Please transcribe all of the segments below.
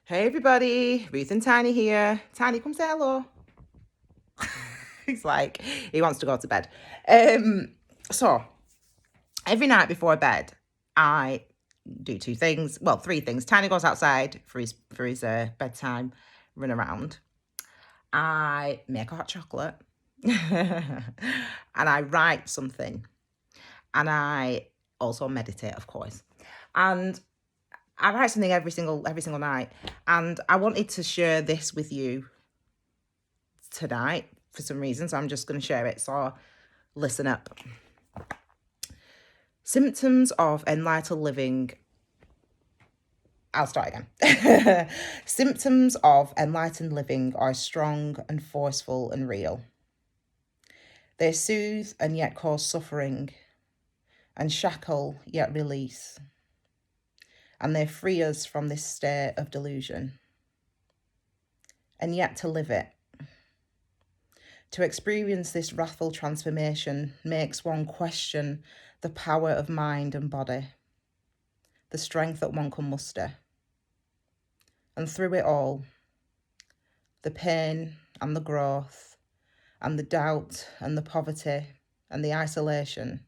Hey everybody, Ruth and Tiny here. Tiny, come say hello. He's like, he wants to go to bed. So every night before bed, I do two things. Well, three things. Tiny goes outside for his bedtime run around. I make a hot chocolate, and I write something, and I also meditate, of course. And I write something every single night, and I wanted to share this with you tonight for some reason, so I'm just going to share it. So listen up. Symptoms of enlightened living. I'll start again. Symptoms of enlightened living are strong and forceful and real. They soothe and yet cause suffering, and shackle yet release. And they free us from this state of delusion. And yet to live it, to experience this wrathful transformation makes one question the power of mind and body, the strength that one can muster. And through it all, the pain and the growth and the doubt and the poverty and the isolation,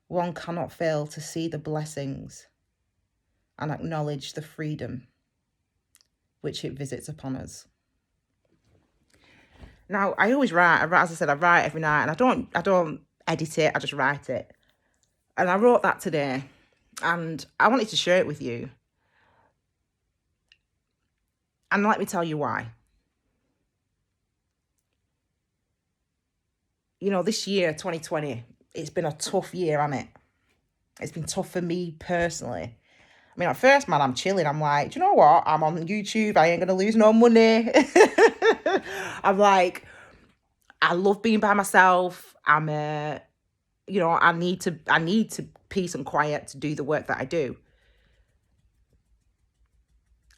one cannot fail to see the blessings and acknowledge the freedom which it visits upon us. Now, I always write. As I said, I write every night, and I don't edit it. I just write it. And I wrote that today, and I wanted to share it with you. And let me tell you why. You know, this year, 2020, it's been a tough year, hasn't it? It's been tough for me personally. I mean, at first, man, I'm chilling. I'm like, do you know what? I'm on YouTube. I ain't going to lose no money. I'm like, I love being by myself. I need to peace and quiet to do the work that I do.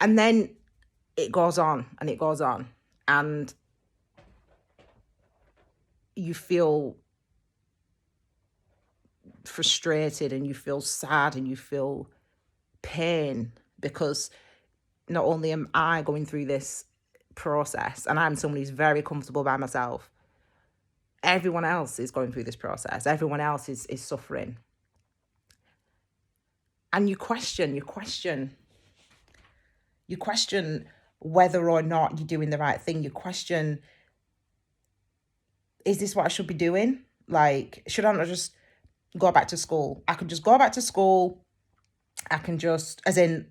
And then it goes on and it goes on. And you feel frustrated and you feel sad and you feel pain, because not only am I going through this process, and I'm somebody who's very comfortable by myself, everyone else is going through this process. Everyone else is suffering. And you question whether or not you're doing the right thing. You question, is this what I should be doing? Like, should I not just go back to school? I could just go back to school. I can just, as a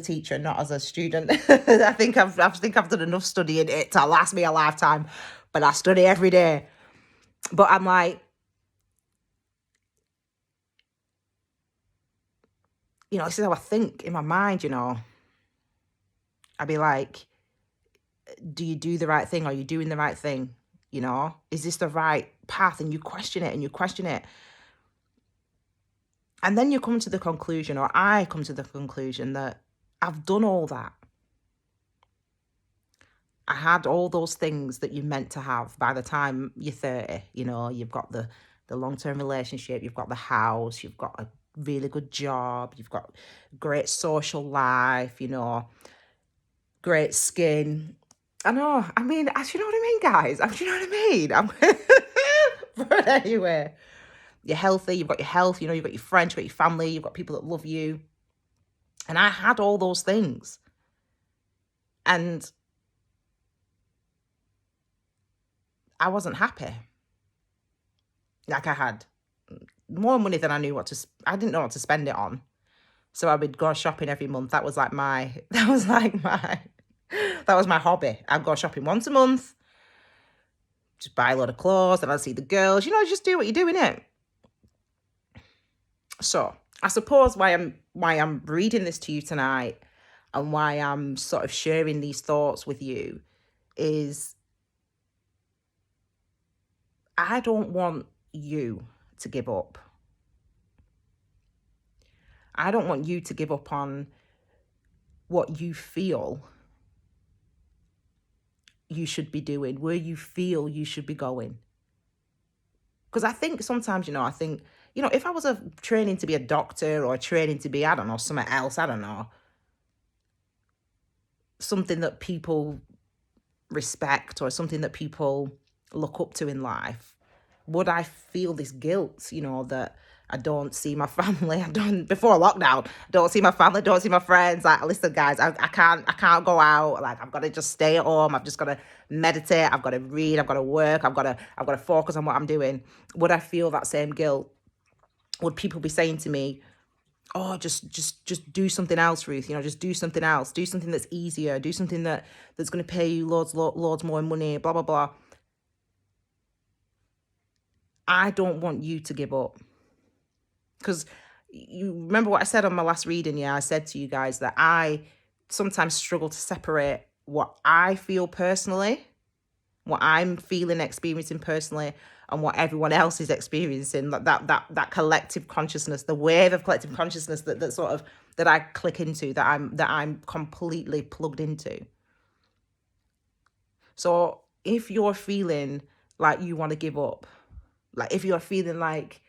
teacher, not as a student. I think I've done enough studying it to last me a lifetime, but I study every day. But I'm like, you know, this is how I think in my mind, you know. I'd be like, do you do the right thing? Are you doing the right thing? You know, is this the right path? And you question it and you question it. And then you come to the conclusion, or I come to the conclusion, that I've done all that. I had all those things that you're meant to have by the time you're 30. You know, you've got the long-term relationship, you've got the house, you've got a really good job, you've got great social life, you know, great skin. I know, I mean, do you know what I mean, guys? Do you know what I mean? But anyway, you're healthy, you've got your health, you know, you've got your friends, you've got your family, you've got people that love you. And I had all those things. And I wasn't happy. Like, I had more money than I didn't know what to spend it on. So I would go shopping every month. That was my hobby. I'd go shopping once a month, just buy a load of clothes, and I'd see the girls, you know, just do what you're doing, it. So I suppose why I'm reading this to you tonight, and why I'm sort of sharing these thoughts with you, is I don't want you to give up. I don't want you to give up on what you feel you should be doing, where you feel you should be going. Because I think sometimes, you know, if I was training to be a doctor, or training to be, I don't know, something else, I don't know, something that people respect or something that people look up to in life, would I feel this guilt, that I don't see my family? I don't, before lockdown, don't see my family, don't see my friends. Like, listen, guys, I can't go out. Like, I've got to just stay at home. I've just got to meditate. I've got to read. I've got to work. I've got to focus on what I'm doing. Would I feel that same guilt? Would people be saying to me, oh, just do something else, Ruth, just do something else, do something that's easier, do something that's going to pay you loads more money, blah, blah, blah. I don't want you to give up. Because you remember what I said on my last reading? Yeah, I said to you guys that I sometimes struggle to separate what I feel personally, what I'm feeling, experiencing personally, and what everyone else is experiencing. That collective consciousness, the wave of collective consciousness that sort of that I click into, that I'm completely plugged into. So if you're feeling like you want to give up, like if you're feeling like,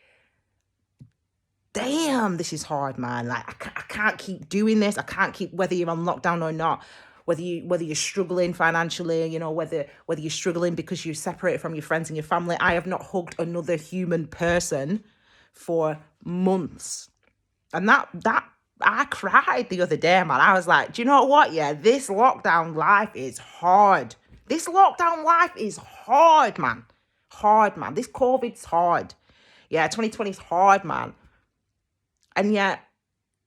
damn, this is hard, man. Like I can't keep doing this. I can't keep, whether you're on lockdown or not, whether you're struggling financially, whether you're struggling because you're separated from your friends and your family. I have not hugged another human person for months. And that I cried the other day, man. I was like, do you know what? Yeah, this lockdown life is hard. This lockdown life is hard, man. Hard, man. This COVID's hard. Yeah, 2020 is hard, man. And yet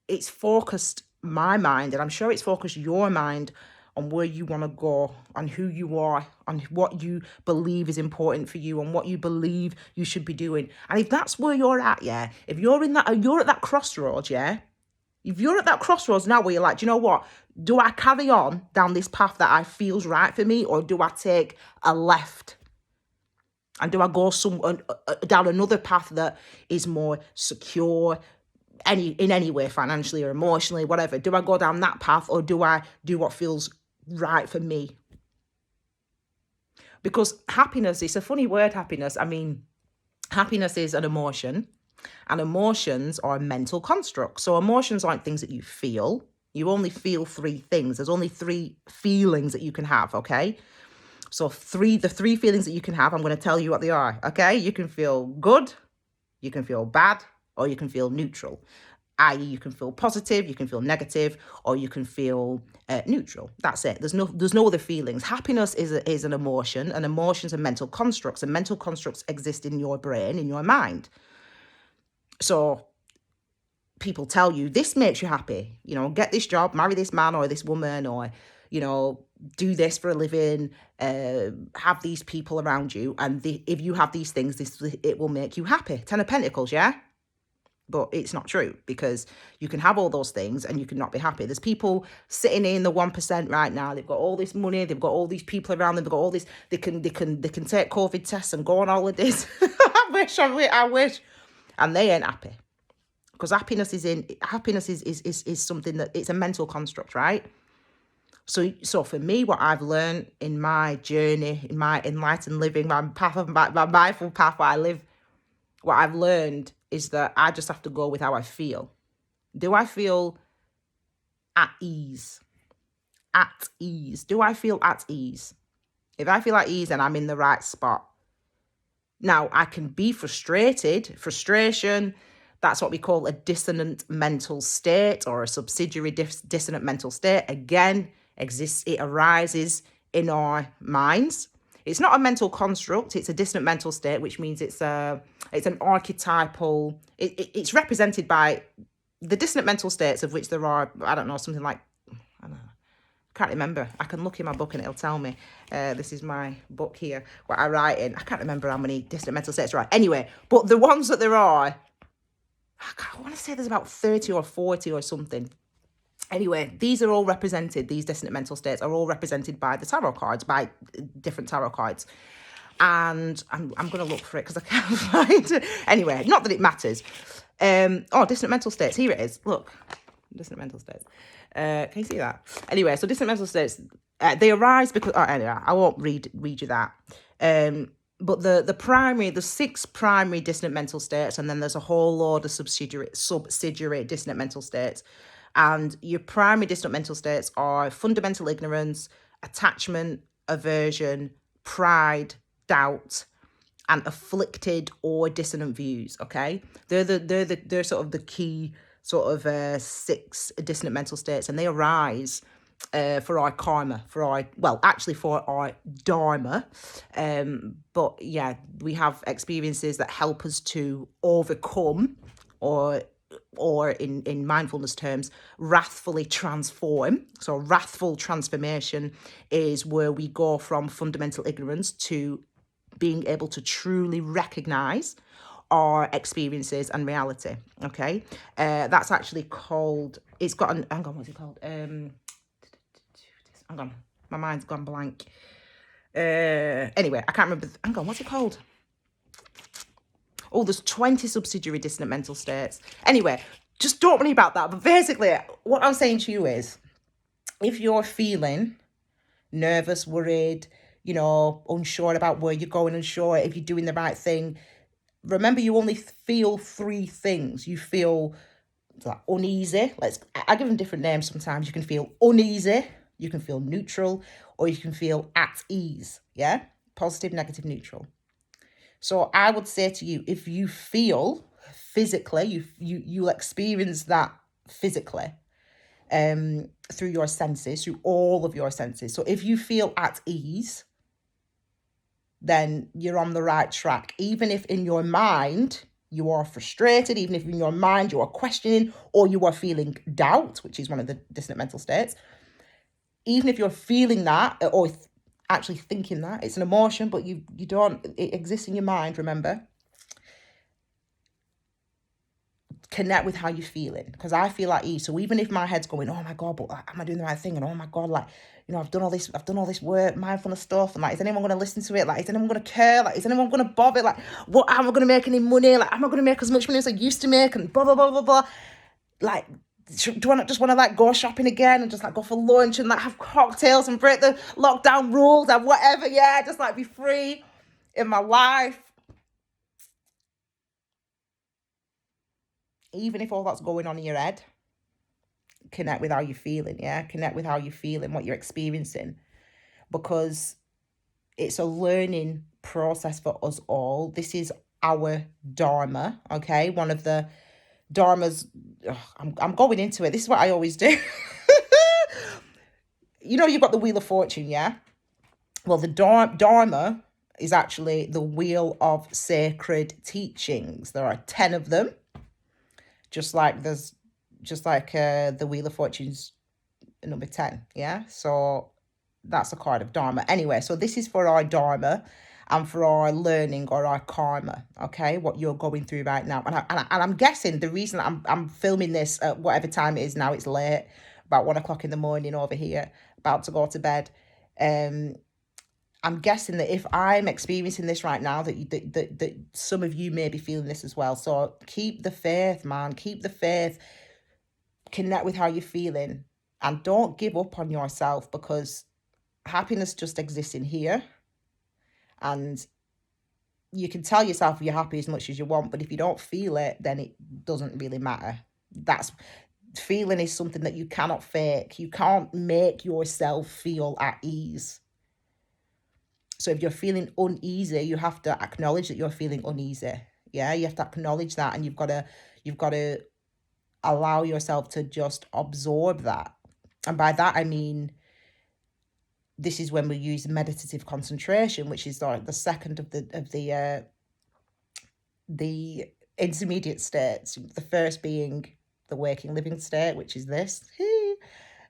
it's focused my mind, and I'm sure it's focused your mind, on where you want to go, on who you are, on what you believe is important for you, on what you believe you should be doing. And if that's where you're at, yeah, if you're at that crossroads, yeah, if you're at that crossroads now where you're like, do you know what? Do I carry on down this path that I feels right for me, or do I take a left? And do I go down another path that is more secure, in any way, financially or emotionally, whatever? Do I go down that path, or do I do what feels right for me? Because happiness, it's a funny word, happiness. I mean, happiness is an emotion, and emotions are mental constructs. So emotions aren't things that you feel. You only feel three things. There's only three feelings that you can have, okay? So the three feelings that you can have, I'm going to tell you what they are, okay? You can feel good, you can feel bad, or you can feel neutral. I.e., you can feel positive, you can feel negative, or you can feel neutral. That's it. There's no other feelings. Happiness is an emotion, and emotions are mental constructs, and mental constructs exist in your brain, in your mind. So people tell you, this makes you happy, get this job, marry this man or this woman, or, do this for a living, have these people around you, and if you have these things, it will make you happy. 10 of Pentacles, yeah? But it's not true, because you can have all those things and you can not be happy. There's people sitting in the 1% right now. They've got all this money. They've got all these people around them. They've got all this. They can take COVID tests and go on holidays. I wish. And they ain't happy, because happiness is something that, it's a mental construct, right? So for me, what I've learned in my journey, in my enlightened living, my mindful path where I live, what I've learned is that I just have to go with how I feel. Do I feel at ease? At ease. Do I feel at ease? If I feel at ease, then I'm in the right spot. Now, I can be frustrated. Frustration, that's what we call a dissonant mental state, or a subsidiary dissonant mental state. Again, it arises in our minds. It's not a mental construct. It's a dissonant mental state, which means it's an archetypal. It's represented by the dissonant mental states, of which there are, I don't know, something like, I don't know, can't remember. I can look in my book and it'll tell me. This is my book here, what I write in. I can't remember how many dissonant mental states there are. Anyway, but the ones that there are, I want to say there's about 30 or 40 or something. Anyway, these are all represented, these dissonant mental states are all represented by the tarot cards, by different tarot cards. And I'm going to look for it because I can't find it. Anyway, not that it matters. Dissonant mental states. Here it is. Look, dissonant mental states. Can you see that? Anyway, so dissonant mental states, they arise because, anyway, I won't read you that. But the 6 primary dissonant mental states, and then there's a whole load of subsidiary dissonant mental states. And your primary dissonant mental states are fundamental ignorance, attachment, aversion, pride, doubt, and afflicted or dissonant views. Okay, they're sort of the key sort of 6 dissonant mental states, and they arise for our karma, for our dharma. But yeah, we have experiences that help us to overcome, or in mindfulness terms, wrathfully transform. So wrathful transformation is where we go from fundamental ignorance to being able to truly recognize our experiences and reality. Okay, that's actually called, it's got an, hang on, what's it called? Hang on, my mind's gone blank. Anyway, I can't remember. Hang on, what's it called? Oh, there's 20 subsidiary dissonant mental states. Anyway, just don't worry about that. But basically, what I'm saying to you is, if you're feeling nervous, worried, unsure about where you're going, unsure if you're doing the right thing, remember, you only feel 3 things. You feel like uneasy. I give them different names sometimes. You can feel uneasy, you can feel neutral, or you can feel at ease. Yeah? Positive, negative, neutral. So I would say to you, if you feel physically, you'll experience that physically through your senses, through all of your senses. So if you feel at ease, then you're on the right track. Even if in your mind you are frustrated, even if in your mind you are questioning, or you are feeling doubt, which is one of the dissonant mental states, even if you're feeling that, or actually thinking that, it's an emotion, but you don't, it exists in your mind, remember. Connect with how you're feeling, because I feel at ease. So even if my head's going, oh my God, but am I doing the right thing? And oh my God, I've done all this work, mindfulness stuff, and is anyone going to listen to it? Is anyone going to care? Is anyone going to bother? What, am I going to make any money? Am I going to make as much money as I used to make? And blah, blah, blah, blah, blah. Do I not just want to go shopping again and just go for lunch and have cocktails and break the lockdown rules and whatever? Yeah, just be free in my life. Even if all that's going on in your head, connect with how you're feeling. Yeah, connect with how you're feeling, what you're experiencing, because it's a learning process for us all. This is our dharma. Okay, one of the dharmas. I'm going into it. This is what I always do. You've got the Wheel of Fortune, yeah? Well, the dharma is actually the Wheel of Sacred Teachings. There are 10 of them. Just like the Wheel of Fortune's number 10, yeah? So that's a card of dharma. Anyway, so this is for our dharma and for our learning, or our karma, okay? What you're going through right now. And I'm guessing the reason I'm filming this at whatever time it is now, it's late, about 1 o'clock in the morning over here, about to go to bed. I'm guessing that if I'm experiencing this right now, that some of you may be feeling this as well. So keep the faith, man. Keep the faith. Connect with how you're feeling. And don't give up on yourself, because happiness just exists in here. And you can tell yourself you're happy as much as you want, but if you don't feel it, then it doesn't really matter. Feeling is something that you cannot fake. You can't make yourself feel at ease. So if you're feeling uneasy, you have to acknowledge that you're feeling uneasy. Yeah, you have to acknowledge that, and you've got to allow yourself to just absorb that. And by that I mean, this is when we use meditative concentration, which is the second of the intermediate states. The first being the waking living state, which is this.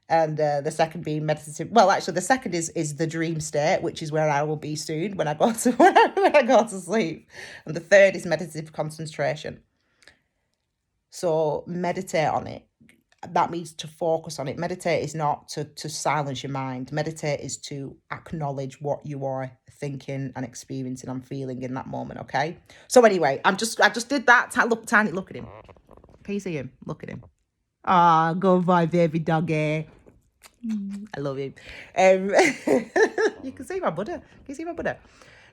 And the second being meditative. Well, actually, the second is the dream state, which is where I will be soon when I go to sleep. And the third is meditative concentration. So meditate on it. That means to focus on it. Meditate is not to silence your mind. Meditate is to acknowledge what you are thinking and experiencing and feeling in that moment. Okay. So anyway, I just did that. Tiny, look at him. Can you see him? Look at him. Ah, go by baby doggy. I love him. You can see my Buddha. Can you see my Buddha?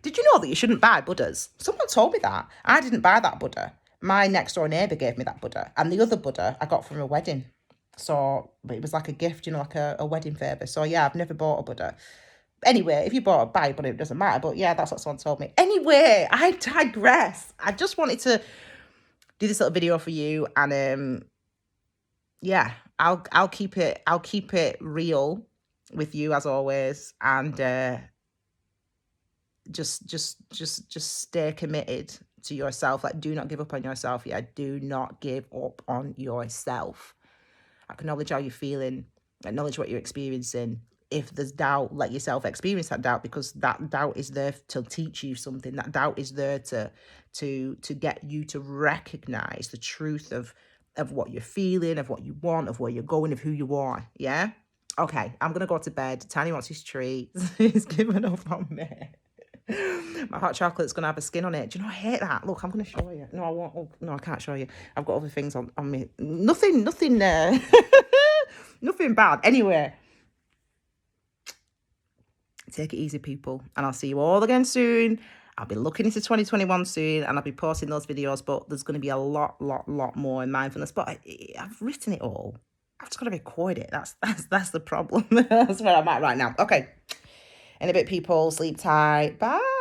Did you know that you shouldn't buy Buddhas? Someone told me that. I didn't buy that Buddha. My next door neighbour gave me that Buddha. And the other Buddha I got from a wedding. So, but it was like a gift, like a wedding favour. So yeah, I've never bought a Buddha. Anyway, if you bought a buy, but it doesn't matter. But yeah, that's what someone told me. Anyway, I digress. I just wanted to do this little video for you, and yeah, I'll keep it real with you as always, and just stay committed to yourself. Like, do not give up on yourself. Yeah, do not give up on yourself. Acknowledge how you're feeling, acknowledge what you're experiencing. If there's doubt, let yourself experience that doubt, because that doubt is there to teach you something. That doubt is there to get you to recognize the truth of what you're feeling, of what you want, of where you're going, of who you are. Yeah. Okay, I'm gonna go to bed. Tiny wants his treat. He's given up on me. My hot chocolate's gonna have a skin on it. Do you know I hate that? Look, I'm gonna show you. No, I won't. Oh, no, I can't show you. I've got other things on me. Nothing nothing bad. Anyway, take it easy, people, and I'll see you all again soon. I'll be looking into 2021 soon, and I'll be posting those videos, but there's going to be a lot more in mindfulness. But I've written it all. I've just got to record it. That's the problem. That's where I'm at right now. Okay. In a bit, people. Sleep tight. Bye.